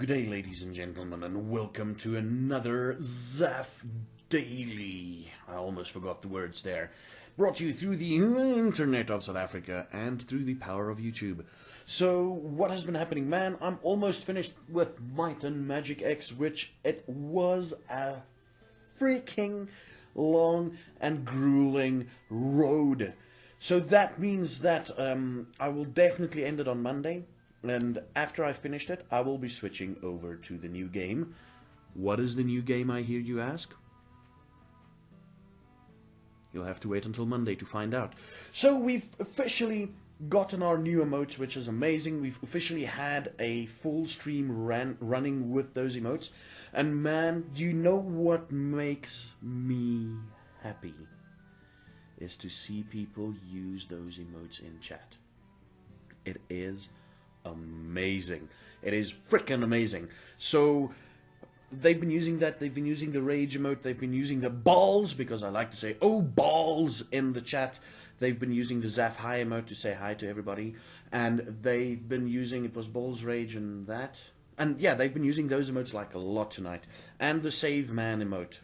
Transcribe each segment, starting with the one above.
day, ladies and gentlemen, and welcome to another ZaffDaily. I almost forgot the words there. Brought to you through the internet of South Africa and through the power of YouTube. So, what has been happening, man? I'm almost finished with Might and Magic X, which it was a freaking long and grueling road. So that means that I will definitely end it on Monday. And after I finished it, I will be switching over to the new game. What is the new game, I hear you ask? You'll have to wait until Monday to find out. So we've officially gotten our new emotes, which is amazing. We've officially had a full stream running with those emotes. And man, do you know what makes me happy? Is to see people use those emotes in chat. It is amazing. It is freaking amazing. So they've been using that. They've been using the rage emote. They've been using the balls, because I like to say oh balls in the chat. They've been using the Zaff hi emote to say hi to everybody, and they've been using, it was balls, rage, and that, and yeah, they've been using those emotes like a lot tonight. And the save man emote,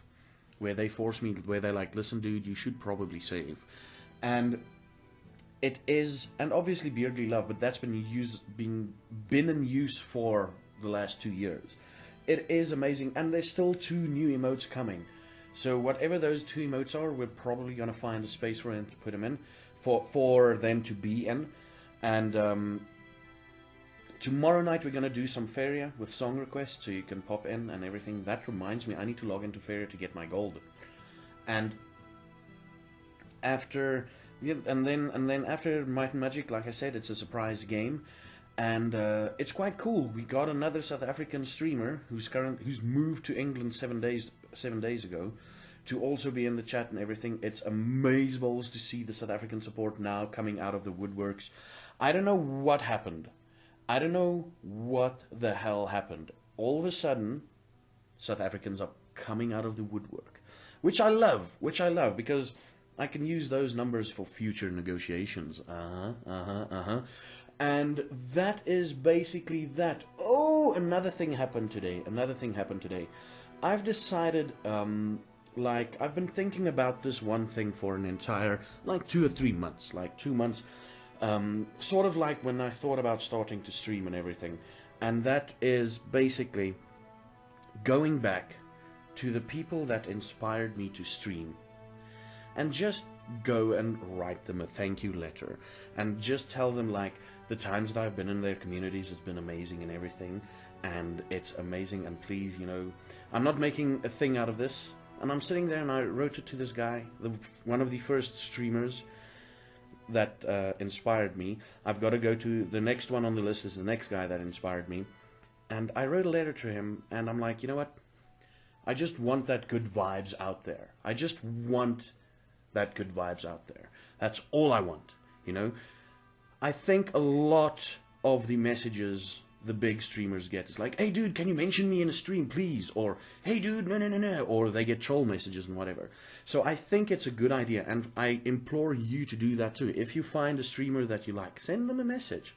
where they force me, where they're like, listen dude, you should probably save. And it is, and obviously Beardly Love, but that's been in use for the last 2 years. It is amazing, and there's still 2 new emotes coming. So whatever those 2 emotes are, we're probably going to find a space for them to put them in, for them to be in. And tomorrow night we're going to do some Feria with song requests, so you can pop in and everything. That reminds me, I need to log into Feria to get my gold. And after... yeah, and then after Might and Magic, like I said, it's a surprise game, and it's quite cool. We got another South African streamer who's moved to England 7 days ago, to also be in the chat and everything. It's amazeballs to see the South African support now coming out of the woodworks. I don't know what happened. I don't know what the hell happened. All of a sudden, South Africans are coming out of the woodwork, which I love, because I can use those numbers for future negotiations. And that is basically that. Oh, another thing happened today. I've decided, I've been thinking about this one thing for an entire, 2 or 3 months. 2 months, sort of like when I thought about starting to stream and everything. And that is basically going back to the people that inspired me to stream. And just go and write them a thank you letter. And just tell them, the times that I've been in their communities has been amazing and everything. And it's amazing, and please, I'm not making a thing out of this. And I'm sitting there and I wrote it to this guy, one of the first streamers that inspired me. I've got to go to the next one on the list, is the next guy that inspired me. And I wrote a letter to him, and I'm like, you know what? I just want that good vibes out there. I just want that good vibes out there. That's all I want, I think a lot of the messages the big streamers get is like, hey dude, can you mention me in a stream please? Or hey dude, no. Or they get troll messages and whatever. So I think it's a good idea, and I implore you to do that too. If you find a streamer that you like, send them a message.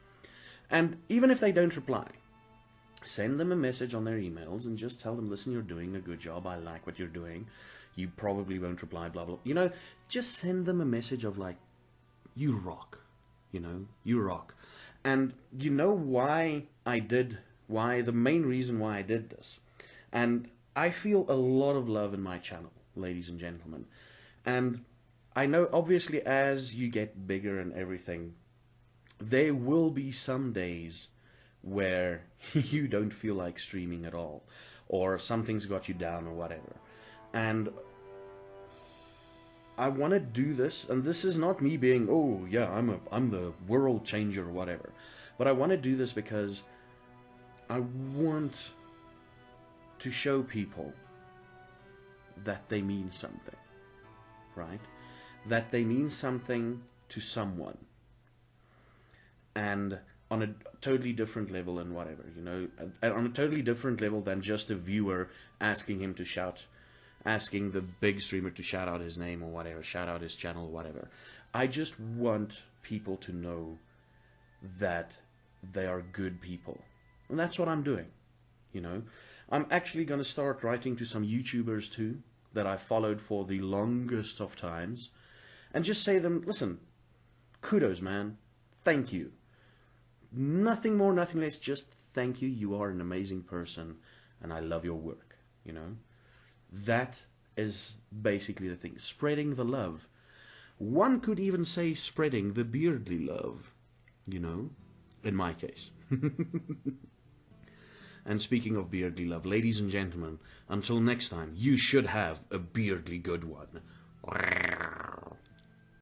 And even if they don't reply, send them a message on their emails and just tell them, listen, you're doing a good job, I like what you're doing. You probably won't reply, blah, blah. Just send them a message of you rock. You rock. And you know why the main reason why I did this. And I feel a lot of love in my channel, ladies and gentlemen. And I know, obviously, as you get bigger and everything, there will be some days where you don't feel like streaming at all, or something's got you down or whatever. And I want to do this, and this is not me being, oh yeah, I'm the world changer or whatever, but I want to do this because I want to show people that they mean something, right? That they mean something to someone, and on a totally different level and whatever, on a totally different level than just a viewer asking him to asking the big streamer to shout out his name or whatever, shout out his channel or whatever. I just want people to know that they are good people. And that's what I'm doing. you know. I'm actually going to start writing to some YouTubers too that I followed for the longest of times and just say to them, listen, kudos, man. Thank you. Nothing more, nothing less, just thank you. You are an amazing person and I love your work, you know. That is basically the thing. Spreading the love. One could even say spreading the beardly love, you know, in my case. And speaking of beardly love, ladies and gentlemen, until next time, you should have a beardly good one.